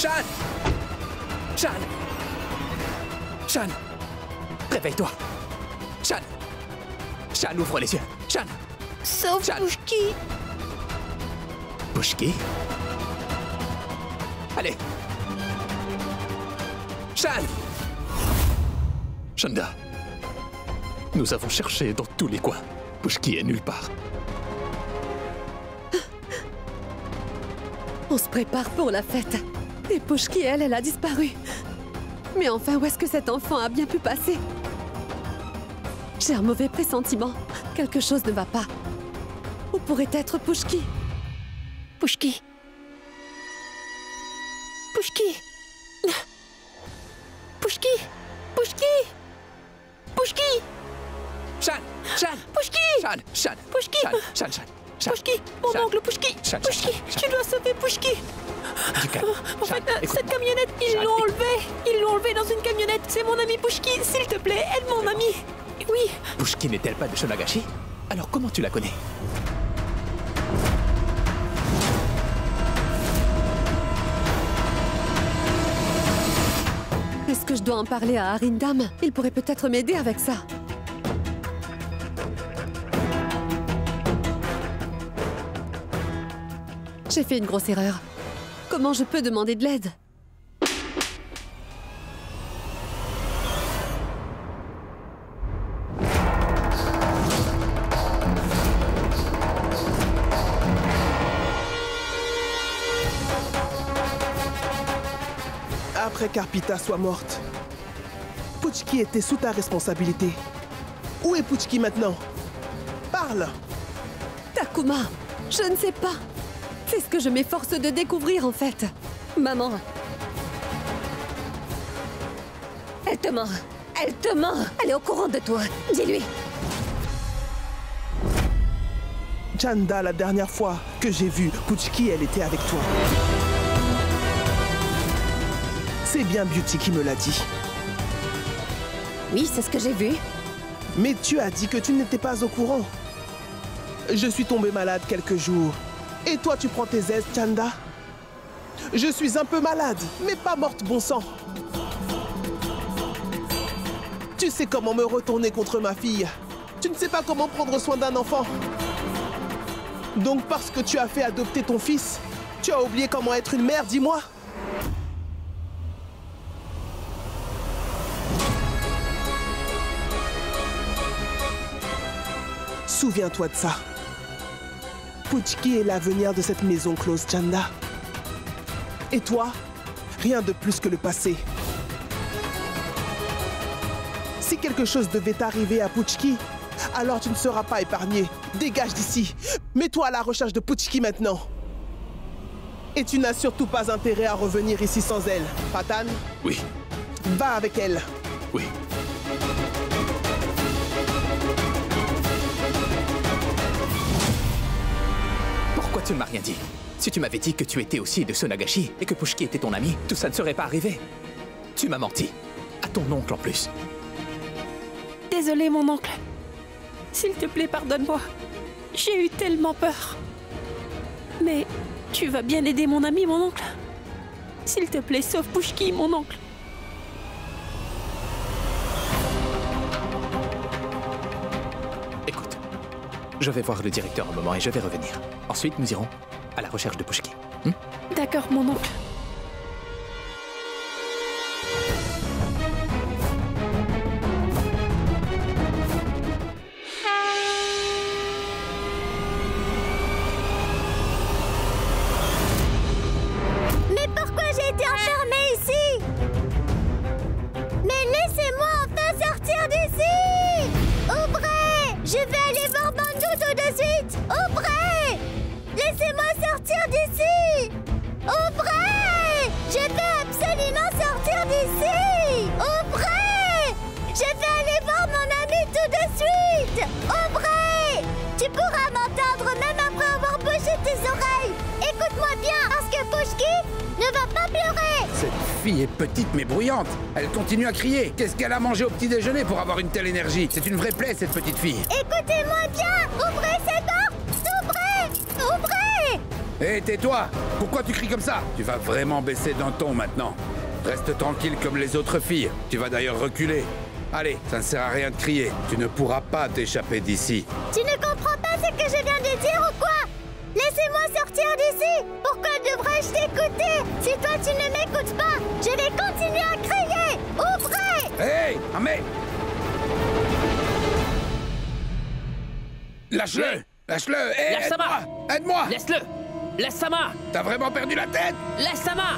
Shan! Shan! Shan! Réveille-toi! Shan! Shan, ouvre les yeux! Shan! Sauf Shan. Pushki. Pushki? Allez! Shan! Chanda, nous avons cherché dans tous les coins. Pushki est nulle part. On se prépare pour la fête. Et Pushki, elle a disparu. Mais enfin, où est-ce que cet enfant a bien pu passer? J'ai un mauvais pressentiment. Quelque chose ne va pas. Où pourrait être Pushki? Pushki. Pushki. Pushki. Pushki. Pushki. Shan! Shan! Pushki. Shan! Shan! Pushki. Shan! Shan! Shan! Shan! Pushki. Mon Shan. oncle Pushki. Shan, Shan, Pushki. Shan. Tu dois sauver Pushki. Du calme. En Shan, fait, cette écoute-moi. camionnette, ils Shan, l'ont écoute- enlevée. Ils l'ont enlevée dans une camionnette. C'est mon ami Pushki. S'il te plaît, aide mon ami. Oui. Pushki n'est-elle pas de Shonagashi? Alors comment tu la connais? Est-ce que je dois en parler à Arindam? Il pourrait peut-être m'aider avec ça. J'ai fait une grosse erreur. Comment je peux demander de l'aide? Après qu'Arpita soit morte, Pushki était sous ta responsabilité. Où est Pushki maintenant? Parle! Takuma, je ne sais pas. C'est ce que je m'efforce de découvrir en fait. Maman. Elle te ment. Elle te ment. Elle est au courant de toi. Dis-lui. Chanda, la dernière fois que j'ai vu Pushki, elle était avec toi. C'est bien Beauty qui me l'a dit. Oui, c'est ce que j'ai vu. Mais tu as dit que tu n'étais pas au courant. Je suis tombé malade quelques jours. Et toi, tu prends tes aises, Chanda? Je suis un peu malade, mais pas morte, bon sang. Tu sais comment me retourner contre ma fille. Tu ne sais pas comment prendre soin d'un enfant. Donc parce que tu as fait adopter ton fils, tu as oublié comment être une mère, dis-moi. Souviens-toi de ça. Pushki est l'avenir de cette maison close, Chanda. Et toi, rien de plus que le passé. Si quelque chose devait arriver à Pushki, alors tu ne seras pas épargné. Dégage d'ici. Mets-toi à la recherche de Pushki maintenant. Et tu n'as surtout pas intérêt à revenir ici sans elle. Patan, Oui, va avec elle. oui. Pourquoi tu ne m'as rien dit? Si tu m'avais dit que tu étais aussi de Sonagashi et que Pushki était ton ami, tout ça ne serait pas arrivé. Tu m'as menti. À ton oncle en plus. Désolé, mon oncle. S'il te plaît, pardonne-moi. J'ai eu tellement peur. Mais tu vas bien aider mon ami, mon oncle. S'il te plaît, sauve Pushki, mon oncle. Écoute, je vais voir le directeur un moment et je vais revenir. Ensuite, nous irons à la recherche de Pushki. D'accord, mon oncle. Mais pourquoi j'ai été enfermée ici? Mais laissez-moi enfin sortir d'ici! Ouvrez! Je vais aller voir Bandou tout de suite! Ouvrez! Laissez-moi sortir d'ici! Ouvrez! Je vais absolument sortir d'ici! Ouvrez! Je vais aller voir mon ami tout de suite! Ouvrez! Tu pourras m'entendre même après avoir bouché tes oreilles! Écoute-moi bien, parce que Pushki ne va pas pleurer! Cette fille est petite mais bruyante. Elle continue à crier. Qu'est-ce qu'elle a mangé au petit déjeuner pour avoir une telle énergie? C'est une vraie plaie, cette petite fille. Écoutez-moi bien! Ouvrez cette porte! Ouvrez! Ouvrez! Hé, tais-toi! Pourquoi tu cries comme ça? Tu vas vraiment baisser d'un ton maintenant. Reste tranquille comme les autres filles. Tu vas d'ailleurs reculer. Allez, ça ne sert à rien de crier. Tu ne pourras pas t'échapper d'ici. Tu ne comprends pas ce que je viens de dire ou quoi? Laissez-moi sortir d'ici! Pourquoi devrais-je t'écouter? Si toi tu ne m'écoutes pas, je vais continuer à crier! Ouvrez! Hé! Ah mais... Lâche-le! Lâche-le! Hé, Lâche Sama! aide-moi! Aide-moi! Laisse-le! Laisse Sama! T'as vraiment perdu la tête? Laisse Sama!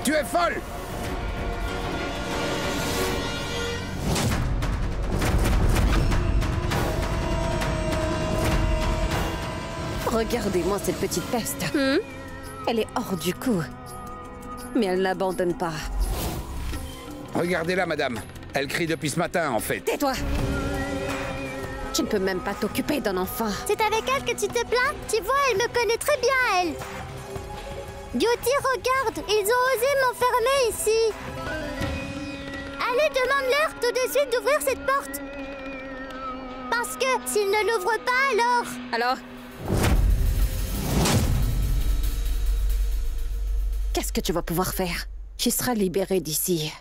Tu es folle! Regardez-moi cette petite peste. Elle est hors du coup. Mais elle n'abandonne pas. Regardez-la, madame. Elle crie depuis ce matin, en fait. Tais-toi! Tu ne peux même pas t'occuper d'un enfant. C'est avec elle que tu te plains? Tu vois, elle me connaît très bien, elle. Beauty, regarde, ils ont osé m'enfermer ici. Allez, demande-leur tout de suite d'ouvrir cette porte. Parce que s'ils ne l'ouvrent pas, alors... Alors? Qu'est-ce que tu vas pouvoir faire? Tu seras libéré d'ici.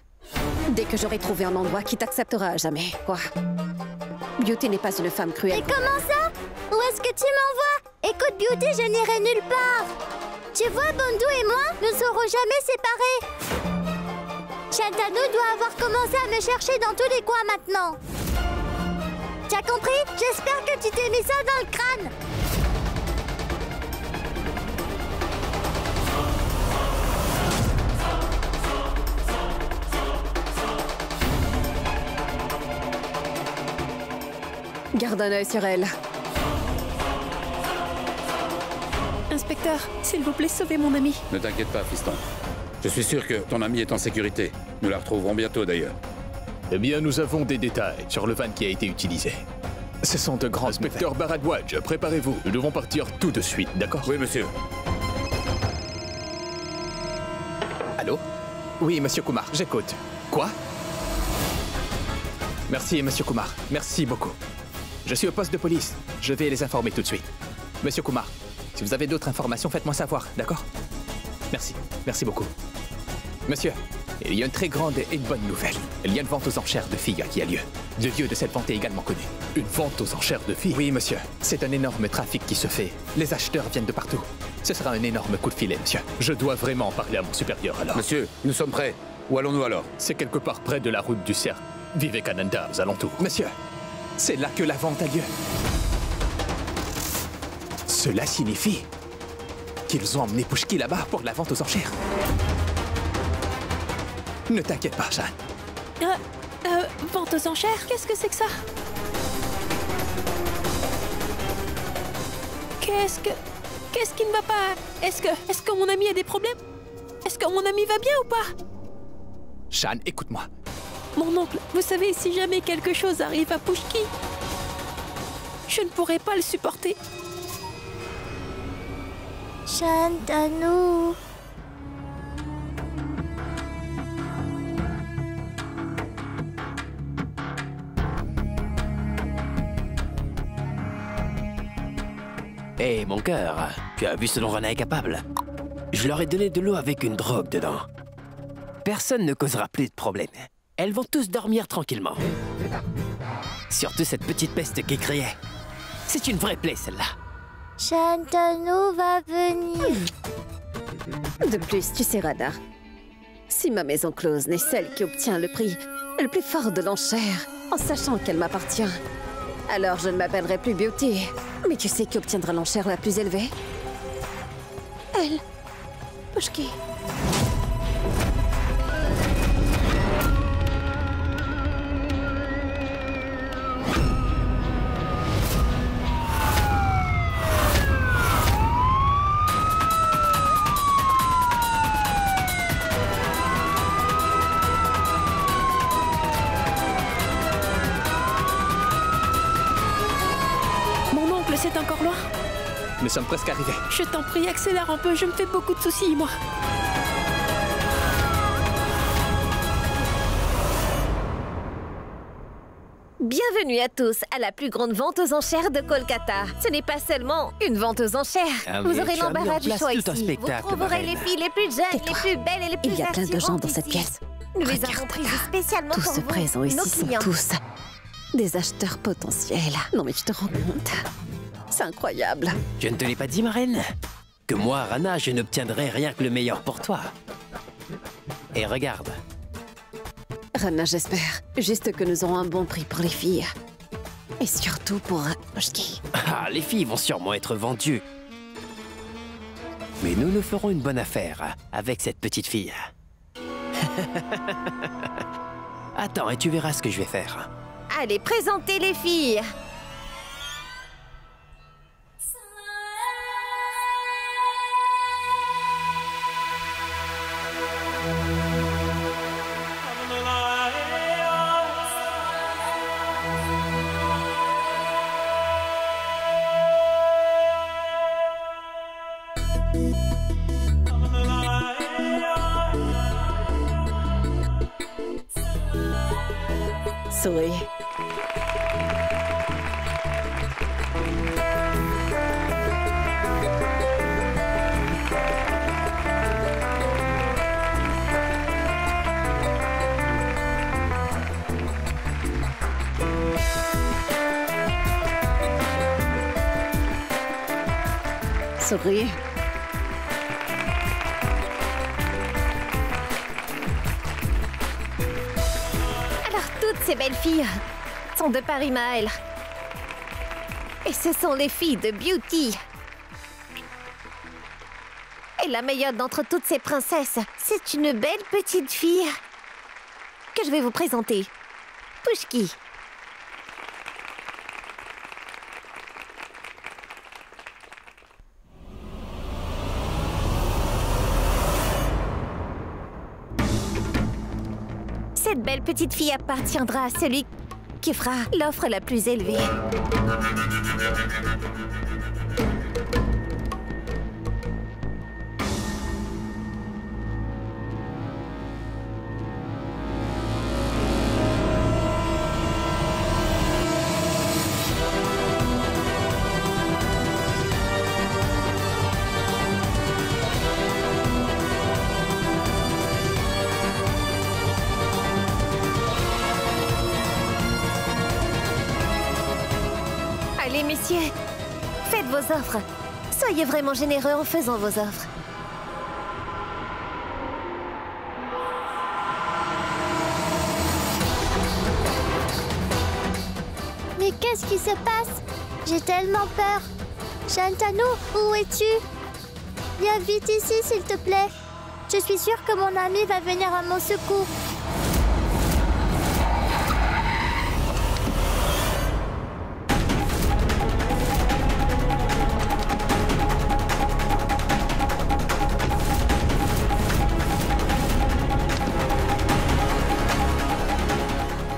Dès que j'aurai trouvé un endroit qui t'acceptera à jamais. Quoi? Beauty n'est pas une femme cruelle. Et comment ça? Où est-ce que tu m'envoies? Écoute, Beauty, je n'irai nulle part. Tu vois, Bondu et moi ne serons jamais séparés. Shantanu doit avoir commencé à me chercher dans tous les coins maintenant. Tu as compris? J'espère que tu t'es mis ça dans le crâne. Garde un œil sur elle. Inspecteur, s'il vous plaît, sauvez mon ami. Ne t'inquiète pas, fiston. Je suis sûr que ton ami est en sécurité. Nous la retrouverons bientôt, d'ailleurs. Eh bien, nous avons des détails sur le van qui a été utilisé. Ce sont de grands... Inspecteur Bharadwaj, préparez-vous. Nous devons partir tout de suite, d'accord? Oui, monsieur. Allô? Oui, monsieur Kumar, j'écoute. Quoi? Merci, monsieur Kumar. Merci beaucoup. Je suis au poste de police. Je vais les informer tout de suite. Monsieur Kumar, si vous avez d'autres informations, faites-moi savoir, d'accord? Merci. Merci beaucoup. Monsieur, il y a une très grande et une bonne nouvelle. Il y a une vente aux enchères de filles qui a lieu. Le lieu de cette vente est également connu. Une vente aux enchères de filles? Oui, monsieur. C'est un énorme trafic qui se fait. Les acheteurs viennent de partout. Ce sera un énorme coup de filet, monsieur. Je dois vraiment parler à mon supérieur, alors. Monsieur, nous sommes prêts. Où allons-nous alors? C'est quelque part près de la route du cercle. Vivekananda, aux alentours. Monsieur, c'est là que la vente a lieu. Cela signifie qu'ils ont emmené Pushki là-bas pour la vente aux enchères. Ne t'inquiète pas, Jeanne. Vente aux enchères? Qu'est-ce que c'est que ça? Qu'est-ce qui ne va pas? Est-ce que mon ami a des problèmes? Est-ce que mon ami va bien ou pas? Jeanne, écoute-moi. Mon oncle, vous savez, si jamais quelque chose arrive à Pushki, je ne pourrai pas le supporter. Shantanu. Hé, mon cœur, tu as vu ce dont Rana est capable? Je leur ai donné de l'eau avec une drogue dedans. Personne ne causera plus de problème. Elles vont tous dormir tranquillement. Surtout cette petite peste qui criait. C'est une vraie plaie, celle-là. Shantanu va venir. De plus, tu sais, Radha, si ma maison close n'est celle qui obtient le prix le plus fort de l'enchère, en sachant qu'elle m'appartient, alors je ne m'appellerai plus Beauty. Mais tu sais qui obtiendra l'enchère la plus élevée? Elle. Pushki. c'est encore loin? Nous sommes presque arrivés. Je t'en prie, accélère un peu, je me fais beaucoup de soucis, moi. Bienvenue à tous à la plus grande vente aux enchères de Kolkata. Ce n'est pas seulement une vente aux enchères. Ah Vous oui, aurez tu as mis en l'embarras du place choix tout ici. un spectacle, Vous trouverez ma les reine. filles les plus jeunes, les Tais-toi. plus belles et les plus Il y a plein de gens dans cette ici. pièce. Nous les Regarde, avons prises regarde. spécialement Tous pour ceux vous, présents nos ici sont clients. tous des acheteurs potentiels. Non mais tu te rends compte? C'est incroyable. Je ne te l'ai pas dit, ma reine? Que moi, Rana, je n'obtiendrai rien que le meilleur pour toi. Et regarde. Rana, j'espère juste que nous aurons un bon prix pour les filles. Et surtout pour Poshki. Ah, les filles vont sûrement être vendues. Mais nous ferons une bonne affaire avec cette petite fille. Attends, et tu verras ce que je vais faire. Allez, présentez les filles. Souris. Souris. Alors, toutes ces belles filles sont de Paris Mahal. Et ce sont les filles de Beauty. Et la meilleure d'entre toutes ces princesses, c'est une belle petite fille que je vais vous présenter. Pushki. Cette belle petite fille appartiendra à celui qui fera l'offre la plus élevée. Allez, messieurs, faites vos offres. Soyez vraiment généreux en faisant vos offres. Mais qu'est-ce qui se passe? J'ai tellement peur. Shantanu, où es-tu? Viens vite ici, s'il te plaît. Je suis sûre que mon ami va venir à mon secours.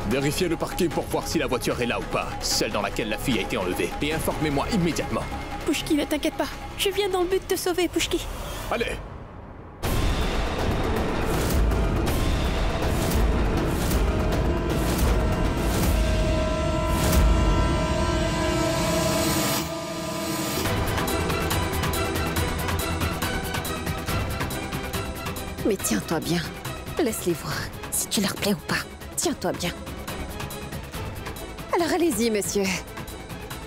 Vérifiez le parking pour voir si la voiture est là ou pas, celle dans laquelle la fille a été enlevée. Et informez-moi immédiatement. Pushki, ne t'inquiète pas. Je viens dans le but de te sauver, Pushki. Allez! Mais tiens-toi bien. Laisse-les voir si tu leur plais ou pas. Tiens-toi bien. Alors allez-y, monsieur.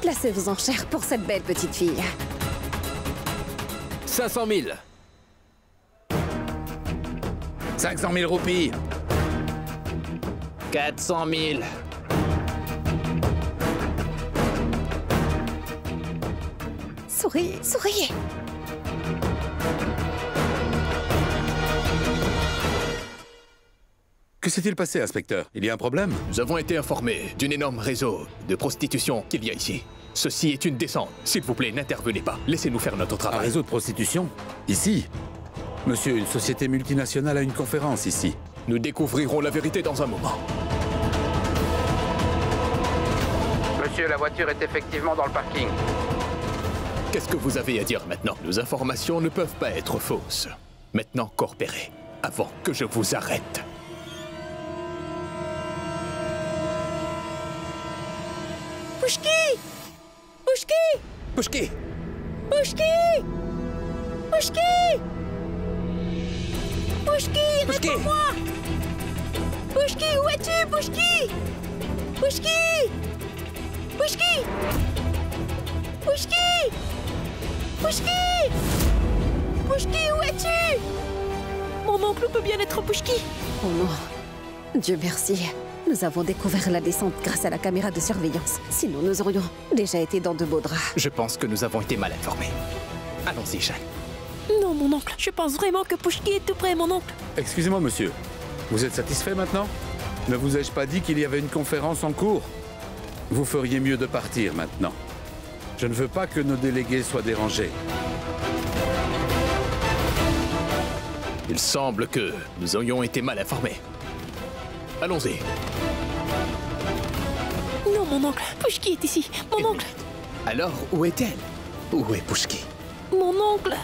Placez vos enchères pour cette belle petite fille. 500 000. 500 000 roupies. 400 000. Souriez. Que s'est-il passé, inspecteur? Il y a un problème? Nous avons été informés d'un énorme réseau de prostitution qu'il y a ici. Ceci est une descente. S'il vous plaît, n'intervenez pas. Laissez-nous faire notre Un travail. réseau de prostitution? Ici? Monsieur, une société multinationale a une conférence ici. Nous découvrirons la vérité dans un moment. Monsieur, la voiture est effectivement dans le parking. Qu'est-ce que vous avez à dire maintenant? Nos informations ne peuvent pas être fausses. Maintenant, coopérez, avant que je vous arrête. Pushki! Pushki! Pushki! Pushki! Pushki! Pushki, Pushki! réponds-moi! Pushki, où es-tu, Pushki? Pushki! Pushki! Pushki! Pushki! Pushki, où es-tu? Mon oncle peut bien être Pushki. Oh non. Dieu merci. Nous avons découvert la descente grâce à la caméra de surveillance. Sinon, nous aurions déjà été dans de beaux draps. Je pense que nous avons été mal informés. Allons-y, Jeanne. Non, mon oncle. Je pense vraiment que Pushki est tout près, mon oncle. Excusez-moi, monsieur. Vous êtes satisfait maintenant? Ne vous ai-je pas dit qu'il y avait une conférence en cours? Vous feriez mieux de partir maintenant. Je ne veux pas que nos délégués soient dérangés. Il semble que nous aurions été mal informés. Allons-y. Non, mon oncle. Pushki est ici. Mon Une oncle. minute. Alors, où est-elle? Où est Pushki? Mon oncle.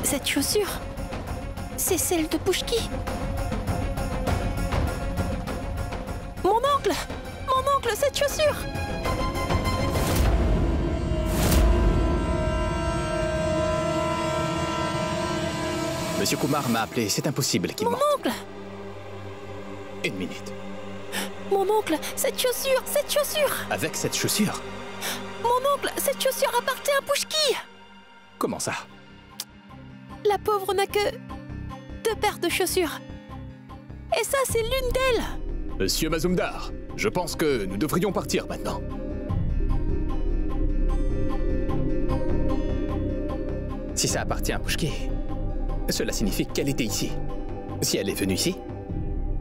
Cette chaussure, c'est celle de Pushki. Mon oncle! Mon oncle, cette chaussure! Monsieur Kumar m'a appelé, c'est impossible qu'il Mon mente. oncle! Une minute. Mon oncle, cette chaussure! Cette chaussure! Avec cette chaussure? Mon oncle, cette chaussure appartient à Pushki! Comment ça? La pauvre n'a que 2 paires de chaussures. Et ça, c'est l'une d'elles! Monsieur Mazumdar, je pense que nous devrions partir maintenant. Si ça appartient à Pushki, cela signifie qu'elle était ici. Si elle est venue ici,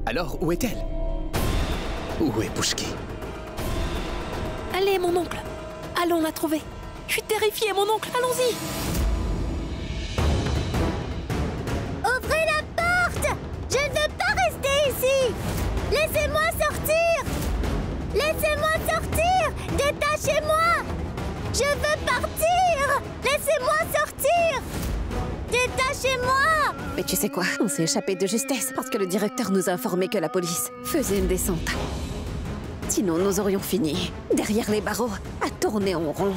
alors où est-elle? Où est Pushki? Allez, mon oncle, allons la trouver. Je suis terrifiée, mon oncle, allons-y! Ouvrez la porte! Je ne veux pas rester ici! Laissez-moi sortir! Laissez-moi sortir! Détachez-moi! Je veux partir! Laissez-moi sortir! Détachez-moi! Mais tu sais quoi? On s'est échappé de justesse parce que le directeur nous a informé que la police faisait une descente. Sinon, nous aurions fini, derrière les barreaux, à tourner en rond.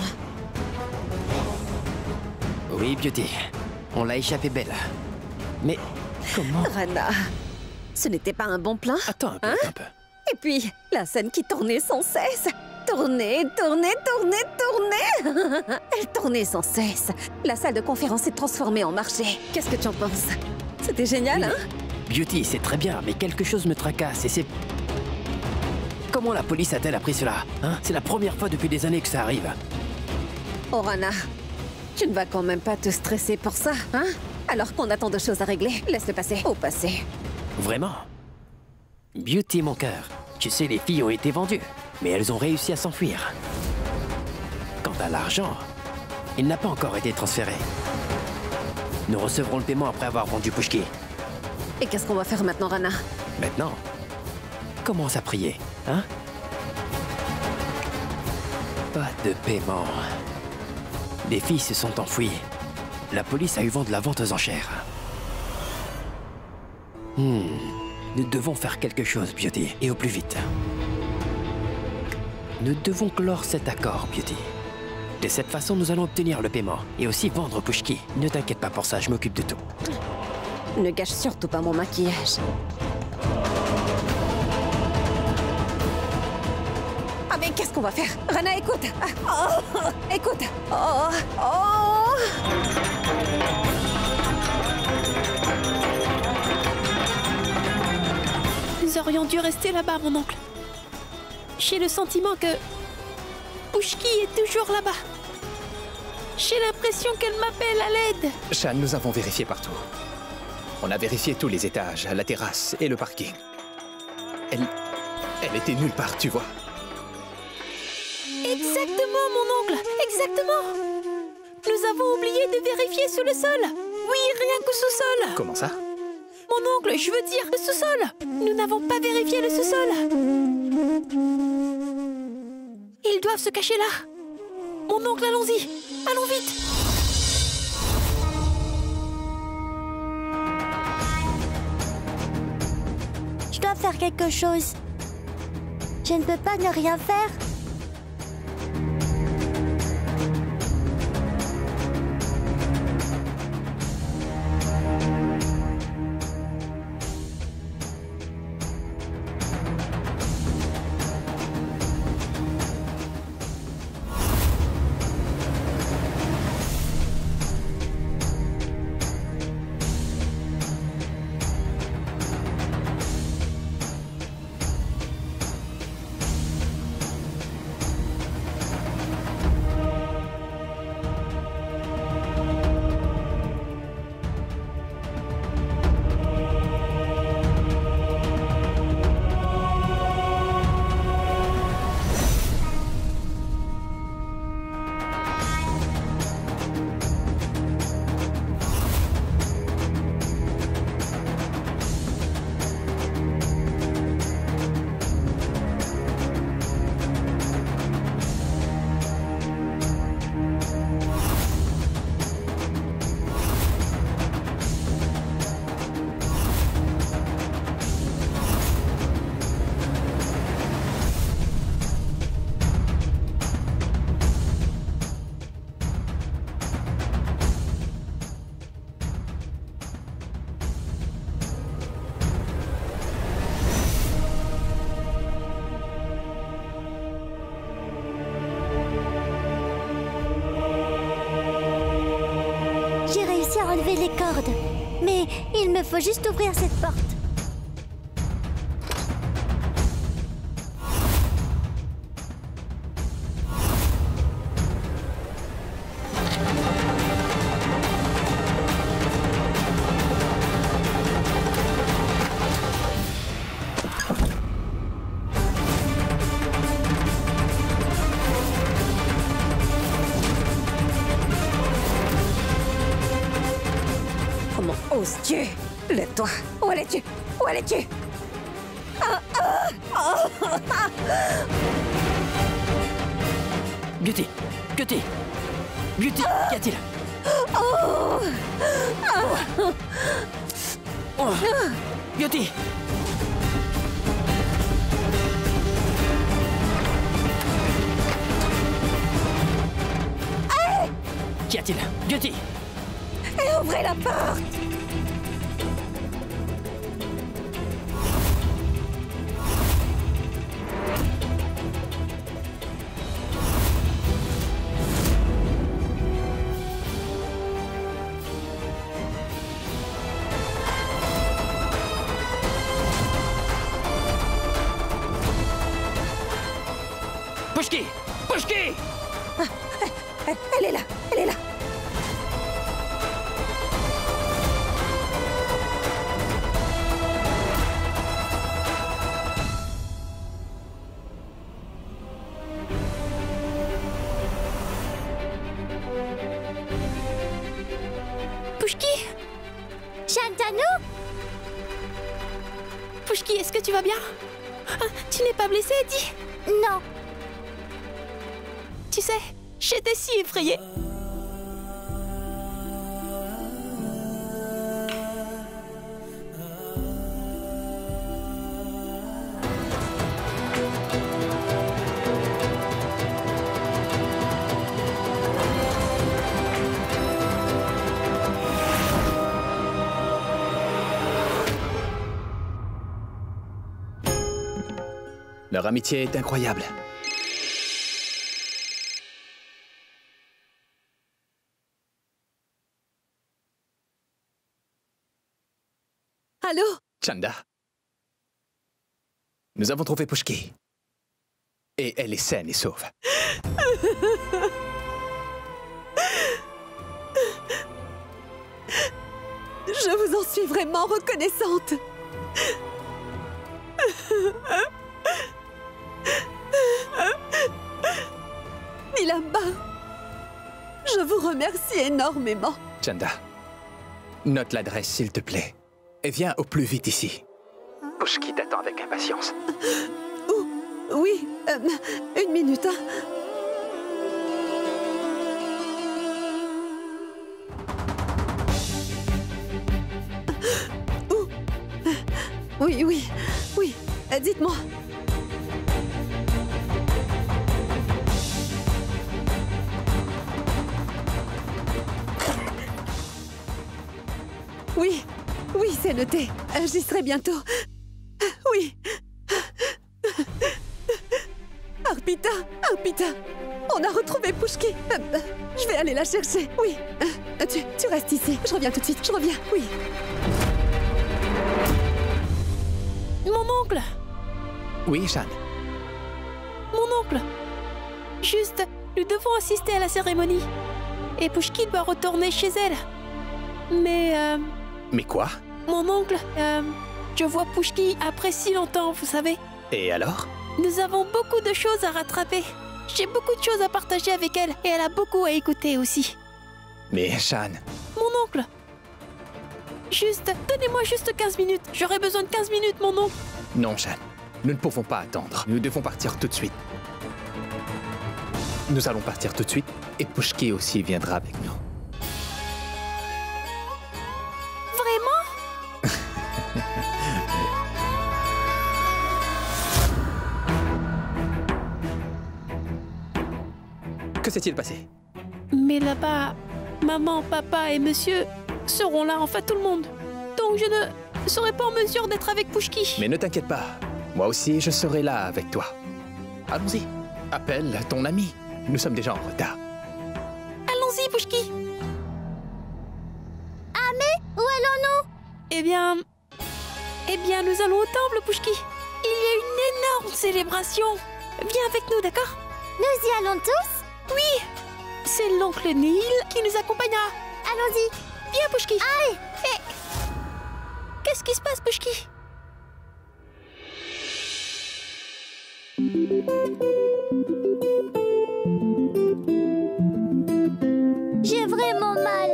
Oui, Beauty. On l'a échappé belle. Mais comment? Rana, ce n'était pas un bon plan? Attends un peu, Hein? un peu. Et puis, la scène qui tournait sans cesse. Tournait, tournait, tournait, tournait. Elle tournait sans cesse. La salle de conférence s'est transformée en marché. Qu'est-ce que tu en penses? C'était génial, hein? Beauty, c'est très bien, mais quelque chose me tracasse et c'est... Comment la police a-t-elle appris cela? Hein? C'est la première fois depuis des années que ça arrive. Oh, Rana, tu ne vas quand même pas te stresser pour ça, hein? Alors qu'on a tant de choses à régler, laisse-le passer. Au passé. Vraiment? Beauty, mon cœur. Tu sais, les filles ont été vendues, mais elles ont réussi à s'enfuir. Quant à l'argent, il n'a pas encore été transféré. Nous recevrons le paiement après avoir vendu Pushki. Et qu'est-ce qu'on va faire maintenant, Rana? Maintenant, commence à prier, hein? Pas de paiement. Les filles se sont enfuies. La police a eu vent de la vente aux enchères. Nous devons faire quelque chose, Beauty, et au plus vite. Nous devons clore cet accord, Beauty. De cette façon, nous allons obtenir le paiement et aussi vendre Pushki. Ne t'inquiète pas pour ça, je m'occupe de tout. Ne gâche surtout pas mon maquillage. Ah mais qu'est-ce qu'on va faire? Rana, écoute! Ah, oh, écoute! Oh, oh. Nous aurions dû rester là-bas, mon oncle. J'ai le sentiment que Pushki est toujours là-bas. J'ai l'impression qu'elle m'appelle à l'aide. Shan, nous avons vérifié partout. On a vérifié tous les étages, la terrasse et le parking. Elle était nulle part, tu vois. Exactement, mon oncle, exactement. Nous avons oublié de vérifier sous le sol. Oui, rien qu'au sous-sol. Comment ça? Mon oncle, je veux dire le sous-sol. Nous n'avons pas vérifié le sous-sol. Ils doivent se cacher là. Mon oncle, allons-y. Allons vite. Je dois faire quelque chose. Je ne peux pas ne rien faire. J'ai réussi à enlever les cordes. Mais il me faut juste ouvrir cette porte. Comment oses-tu? Lève-toi. Où allais-tu? Où allais-tu? Beauty! Beauty! Beauty! Qu'y a-t-il? Oh. Beauty! Qu'y a-t-il? Beauty! Et ouvrez la porte! Pushki! Pushki! Elle est là! Elle est là! Pushki? Shantanu? Pushki, est-ce que tu vas bien? Ah, tu n'es pas blessée, dis? Non. Tu sais, j'étais si effrayée. Leur amitié est incroyable. Allô? Chanda, Nous avons trouvé Pushki. Et elle est saine et sauve. Je vous en suis vraiment reconnaissante. Nilamba, je vous remercie énormément. Chanda, note l'adresse s'il te plaît. Et viens au plus vite ici. Pushki t'attend avec impatience. Oui, une minute. Hein. Oui, dites-moi. Oui, c'est noté. J'y serai bientôt. Oui. Arpita, on a retrouvé Pushki. Je vais aller la chercher. Oui. Tu restes ici. Je reviens tout de suite. Je reviens. Oui. Mon oncle! Oui, Shan. Mon oncle! Juste, nous devons assister à la cérémonie. Et Pushki doit retourner chez elle. Mais Mais quoi? mon oncle, je vois Pushki après si longtemps, vous savez. Et alors? Nous avons beaucoup de choses à rattraper. J'ai beaucoup de choses à partager avec elle. Et elle a beaucoup à écouter aussi. Mais Shan... Mon oncle! Donnez-moi juste 15 minutes. J'aurai besoin de 15 minutes, mon oncle. Non, Shan. Nous ne pouvons pas attendre. Nous devons partir tout de suite. Nous allons partir tout de suite. Et Pushki aussi viendra avec nous. Vraiment? Que s'est-il passé? Mais là-bas, maman, papa et monsieur seront là, enfin tout le monde. Donc je ne serai pas en mesure d'être avec Pushki. Mais ne t'inquiète pas. Moi aussi, je serai là avec toi. Allons-y. Appelle ton ami. Nous sommes déjà en retard. Allons-y, Pushki. Ah mais, où allons-nous? Eh bien, nous allons au temple, Pushki. Il y a une énorme célébration. Viens avec nous, d'accord? Nous y allons tous? Oui. C'est l'oncle Neil qui nous accompagnera. Allons-y. Viens, Pushki. Allez. Qu'est-ce qui se passe, Pushki? J'ai vraiment mal.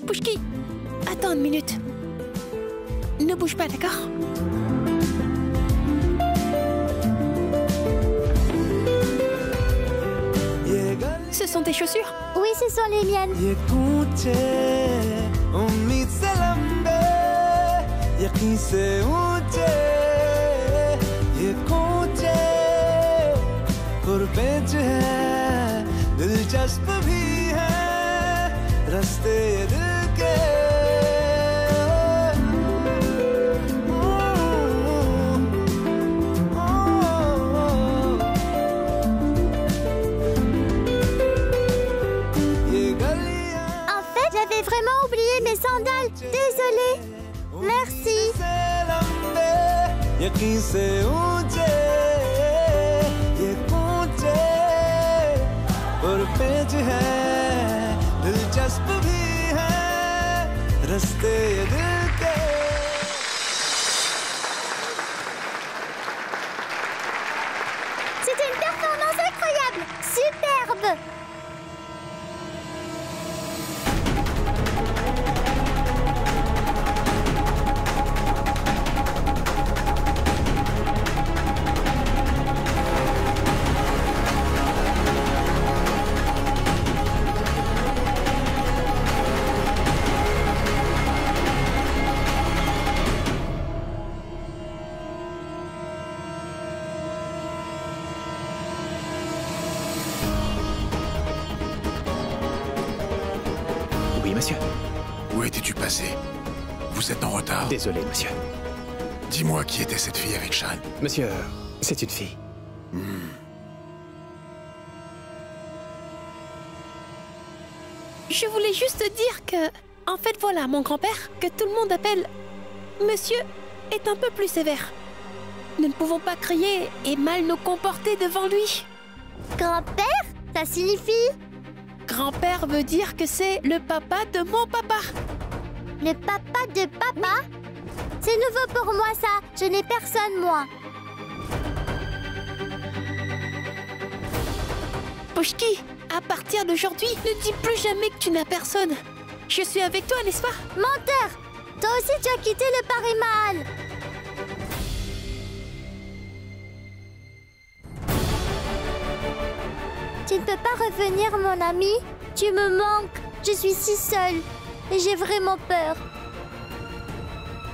Pushki, attends une minute. Ne bouge pas, d'accord? Ce sont tes chaussures? Oui, ce sont les miennes. ये कूचे उम्मीद से लंबे यकीन से ऊंचे ये कूचे गुरबेज है दिलचस्प भी है रास्ते ये दिल के J'avais vraiment oublié mes sandales. Désolée. Merci. यकीन से ऊंचे ये कूचे गुरबेज है दिलचस्प भी है रास्ते ये दिल के C'était une performance incroyable. Superbe. Oui, monsieur. Où étais-tu passé? Vous êtes en retard. Désolé, monsieur. Dis-moi qui était cette fille avec Shan. Monsieur, c'est une fille. Je voulais juste dire que... En fait, voilà, mon grand-père, que tout le monde appelle monsieur est un peu plus sévère. Nous ne pouvons pas crier et mal nous comporter devant lui. Grand-père? Ça signifie? Grand-père veut dire que c'est le papa de mon papa. Le papa de papa? C'est nouveau pour moi, ça. Je n'ai personne, moi. Pushki, à partir d'aujourd'hui, ne dis plus jamais que tu n'as personne. Je suis avec toi, n'est-ce pas? Menteur! Toi aussi, tu as quitté le Paris Mahal. Tu ne peux pas revenir, mon ami? Tu me manques. Je suis si seule. Et j'ai vraiment peur.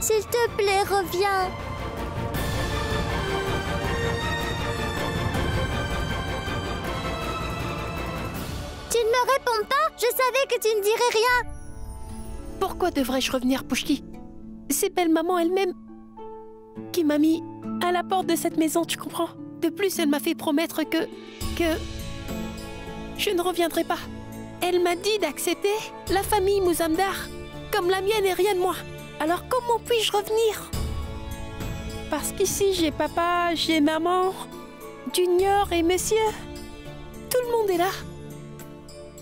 S'il te plaît, reviens. Tu ne me réponds pas? Je savais que tu ne dirais rien. Pourquoi devrais-je revenir, Pushki? C'est belle-maman elle-même qui m'a mis à la porte de cette maison, tu comprends? De plus, elle m'a fait promettre que je ne reviendrai pas. Elle m'a dit d'accepter la famille Mouzamdar comme la mienne et rien de moi. Alors comment puis-je revenir? Parce qu'ici, j'ai papa, j'ai maman, Junior et monsieur. Tout le monde est là.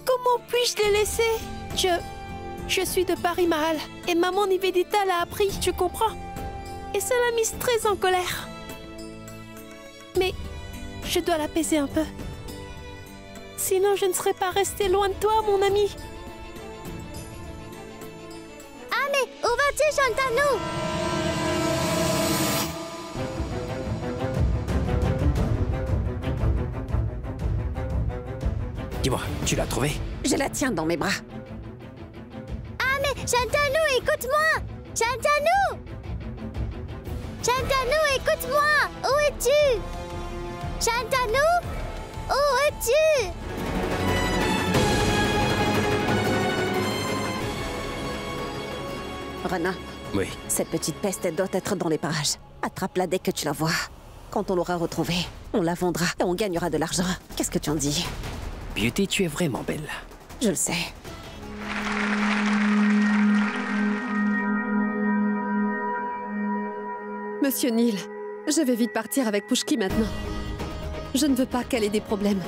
Comment puis-je les laisser? Je suis de Paris Mahal et maman Nivedita l'a appris, tu comprends? Et ça l'a mise très en colère. Mais je dois l'apaiser un peu. Sinon, je ne serais pas restée loin de toi, mon ami. Ah, mais où vas-tu, Shantanu? Dis-moi, tu l'as trouvée? Je la tiens dans mes bras. Ah, mais Shantanu, écoute-moi! Shantanu! Shantanu, écoute-moi! Où es-tu? Shantanu? Où es-tu? Rana, Oui. cette petite peste elle doit être dans les parages. Attrape-la dès que tu la vois. Quand on l'aura retrouvée, on la vendra et on gagnera de l'argent. Qu'est-ce que tu en dis? Beauty, tu es vraiment belle. Je le sais. Monsieur Neil, je vais vite partir avec Pushki maintenant. Je ne veux pas qu'elle ait des problèmes.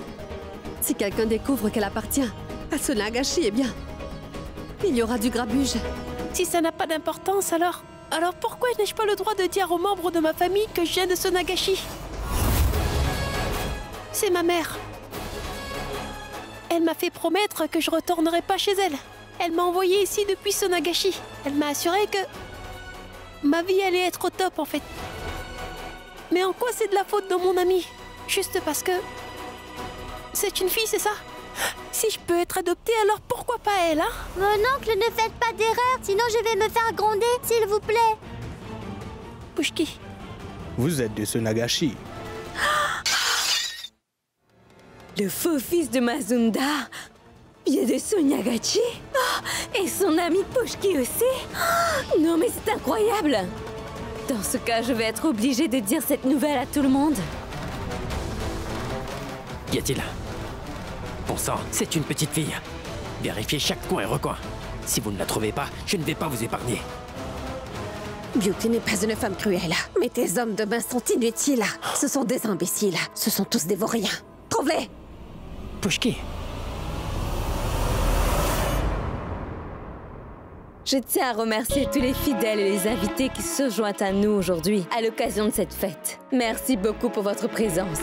Si quelqu'un découvre qu'elle appartient à ce Nagashi, eh bien, il y aura du grabuge. Si ça n'a pas d'importance, alors pourquoi n'ai-je pas le droit de dire aux membres de ma famille que je viens de Sonagashi? C'est ma mère. Elle m'a fait promettre que je retournerai pas chez elle. Elle m'a envoyé ici depuis Sonagashi. Elle m'a assuré que ma vie allait être au top, en fait. Mais en quoi c'est de la faute de mon amie? Juste parce que c'est une fille, c'est ça? Si je peux être adoptée, alors pourquoi pas elle, hein? Mon oncle, ne faites pas d'erreur, sinon je vais me faire gronder, s'il vous plaît. Pushki. Vous êtes de ce Nagashi. Le faux fils de Mazunda, il est de Sonagachi. Et son ami Pushki aussi. Non mais c'est incroyable. Dans ce cas, je vais être obligée de dire cette nouvelle à tout le monde. Qu'y a-t-il? Bon sang, c'est une petite fille. Vérifiez chaque coin et recoin. Si vous ne la trouvez pas, je ne vais pas vous épargner. Beauty n'est pas une femme cruelle. Mais tes hommes de main sont inutiles. Ce sont des imbéciles. Ce sont tous des vauriens. Trouve-les! Pushki. Je tiens à remercier tous les fidèles et les invités qui se joignent à nous aujourd'hui à l'occasion de cette fête. Merci beaucoup pour votre présence.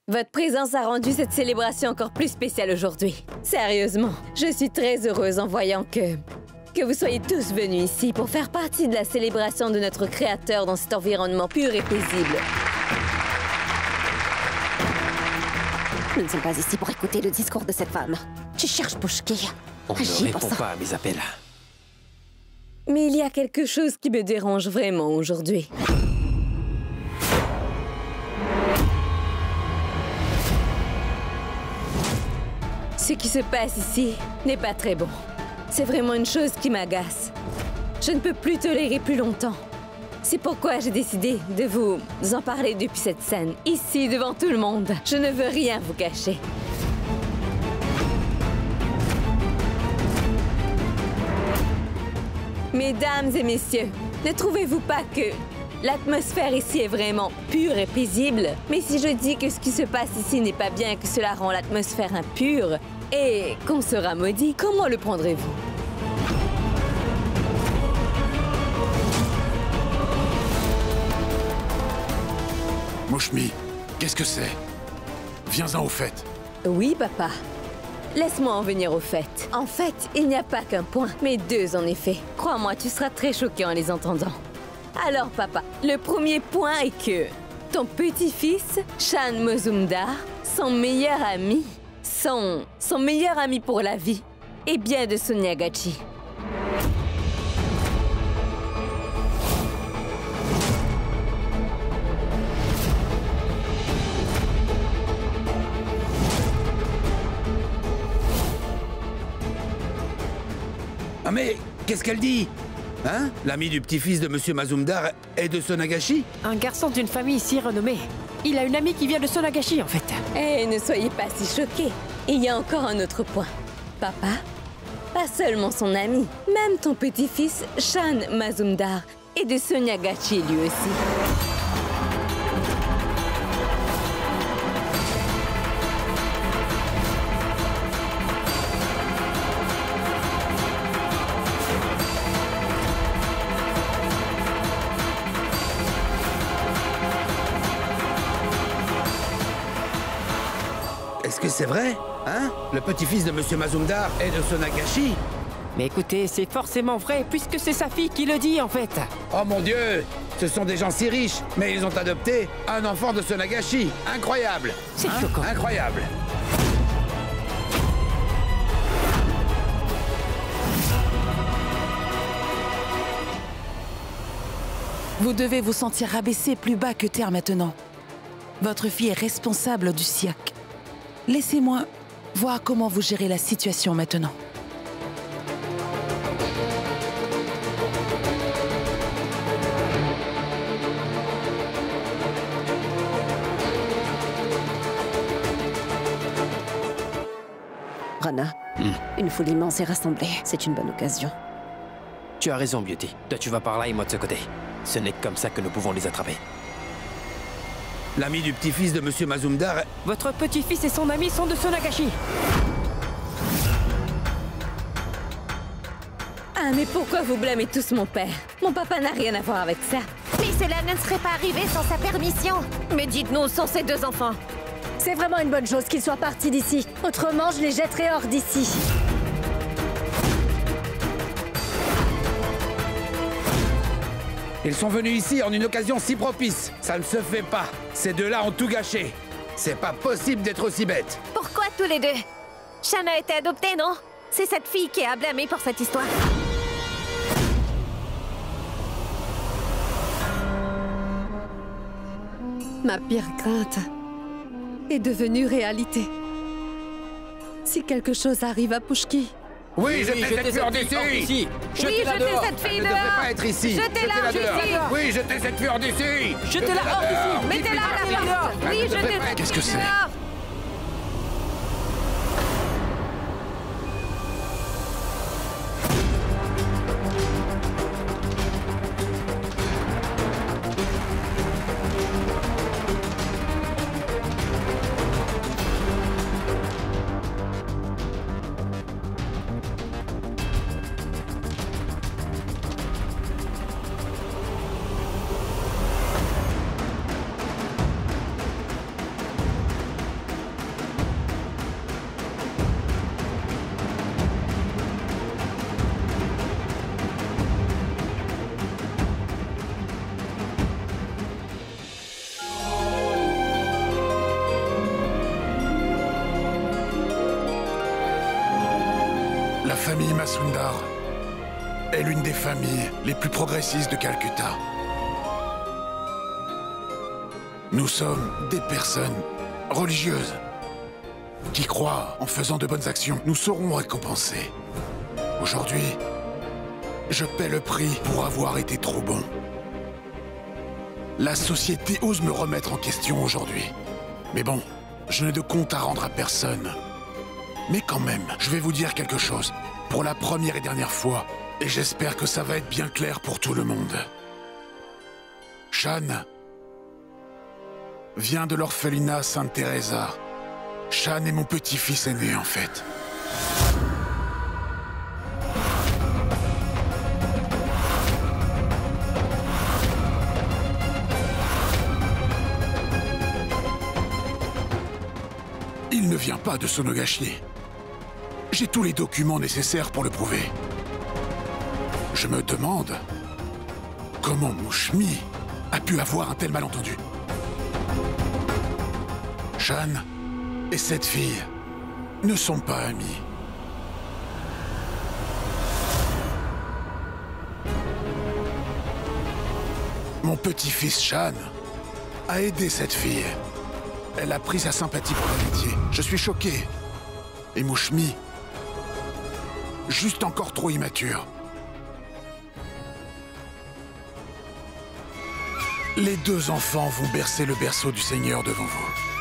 Votre présence a rendu cette célébration encore plus spéciale aujourd'hui. Sérieusement, je suis très heureuse en voyant que vous soyez tous venus ici pour faire partie de la célébration de notre créateur dans cet environnement pur et paisible. Nous ne sommes pas ici pour écouter le discours de cette femme. Tu cherches Pushki. On ne répond pas à mes appels. Mais il y a quelque chose qui me dérange vraiment aujourd'hui. Ce qui se passe ici n'est pas très bon. C'est vraiment une chose qui m'agace. Je ne peux plus tolérer plus longtemps. C'est pourquoi j'ai décidé de vous en parler depuis cette scène, ici devant tout le monde. Je ne veux rien vous cacher. Mesdames et messieurs, ne trouvez-vous pas que l'atmosphère ici est vraiment pure et paisible? Mais si je dis que ce qui se passe ici n'est pas bien, que cela rend l'atmosphère impure et qu'on sera maudit, comment le prendrez-vous? Moshmi, qu'est-ce que c'est? Viens-en au fait. Oui, papa. Laisse-moi en venir au fait. En fait, il n'y a pas qu'un point, mais deux en effet. Crois-moi, tu seras très choqué en les entendant. Alors, papa, le premier point est que ton petit-fils, Shan Mazumdar, son meilleur ami, son meilleur ami pour la vie, est bien de Sonyagachi. Ah mais, qu'est-ce qu'elle dit? Hein? L'ami du petit-fils de Monsieur Mazumdar est de Sonagashi? Un garçon d'une famille si renommée. Il a une amie qui vient de Sonagashi, en fait. Eh, ne soyez pas si choqués. Il y a encore un autre point. Papa, pas seulement son ami, même ton petit-fils, Shan Mazumdar, est de Sonyagachi lui aussi. Est-ce que c'est vrai? Hein? Le petit-fils de Monsieur Mazumdar est de Sonagashi? Mais écoutez, c'est forcément vrai, puisque c'est sa fille qui le dit, en fait. Oh mon Dieu! Ce sont des gens si riches, mais ils ont adopté un enfant de Sonagashi. Incroyable! C'est choquant. Incroyable! Vous devez vous sentir rabaissé plus bas que terre maintenant. Votre fille est responsable du siak. Laissez-moi voir comment vous gérez la situation maintenant. Rana, une foule immense est rassemblée. C'est une bonne occasion. Tu as raison, Beauty. Toi, tu vas par là et moi de ce côté. Ce n'est que comme ça que nous pouvons les attraper. L'ami du petit-fils de Monsieur Mazumdar... Votre petit-fils et son ami sont de Sonagashi. Ah, mais pourquoi vous blâmez tous mon père? Mon papa n'a rien à voir avec ça. Mais cela ne serait pas arrivé sans sa permission. Mais dites-nous, sans ces deux enfants. C'est vraiment une bonne chose qu'ils soient partis d'ici. Autrement, je les jetterai hors d'ici. Ils sont venus ici en une occasion si propice. Ça ne se fait pas. Ces deux-là ont tout gâché. C'est pas possible d'être aussi bête. Pourquoi tous les deux? Shan a été adoptée, non? C'est cette fille qui est à blâmer pour cette histoire. Ma pire crainte est devenue réalité. Si quelque chose arrive à Pushki... Oui, jetez cette fille hors d'ici! Oui, jetez cette fille Elle ne dehors! devrait pas être ici! Jetez-la dehors! Oui, jetez cette fille hors d'ici! Jetez-la hors d'ici! Mettez-la à la porte! Oui, jetez cette fille Qu'est-ce que c'est? dehors! La famille Mazumdar est l'une des familles les plus progressistes de Calcutta. Nous sommes des personnes religieuses qui croient en faisant de bonnes actions, nous serons récompensés. Aujourd'hui, je paie le prix pour avoir été trop bon. La société ose me remettre en question aujourd'hui. Mais bon, je n'ai de compte à rendre à personne. Mais quand même, je vais vous dire quelque chose. Pour la première et dernière fois, Et j'espère que ça va être bien clair pour tout le monde. Shan vient de l'orphelinat Sainte Teresa. Shan est mon petit-fils aîné, en fait. Il ne vient pas de Sonogashi. J'ai tous les documents nécessaires pour le prouver. Je me demande comment Mouchmi a pu avoir un tel malentendu. Shan et cette fille ne sont pas amis. Mon petit-fils Shan a aidé cette fille. Elle a pris sa sympathie pour l'amitié. Je suis choqué. Et Mouchmi, juste encore trop immature. Les deux enfants vont bercer le berceau du Seigneur devant vous.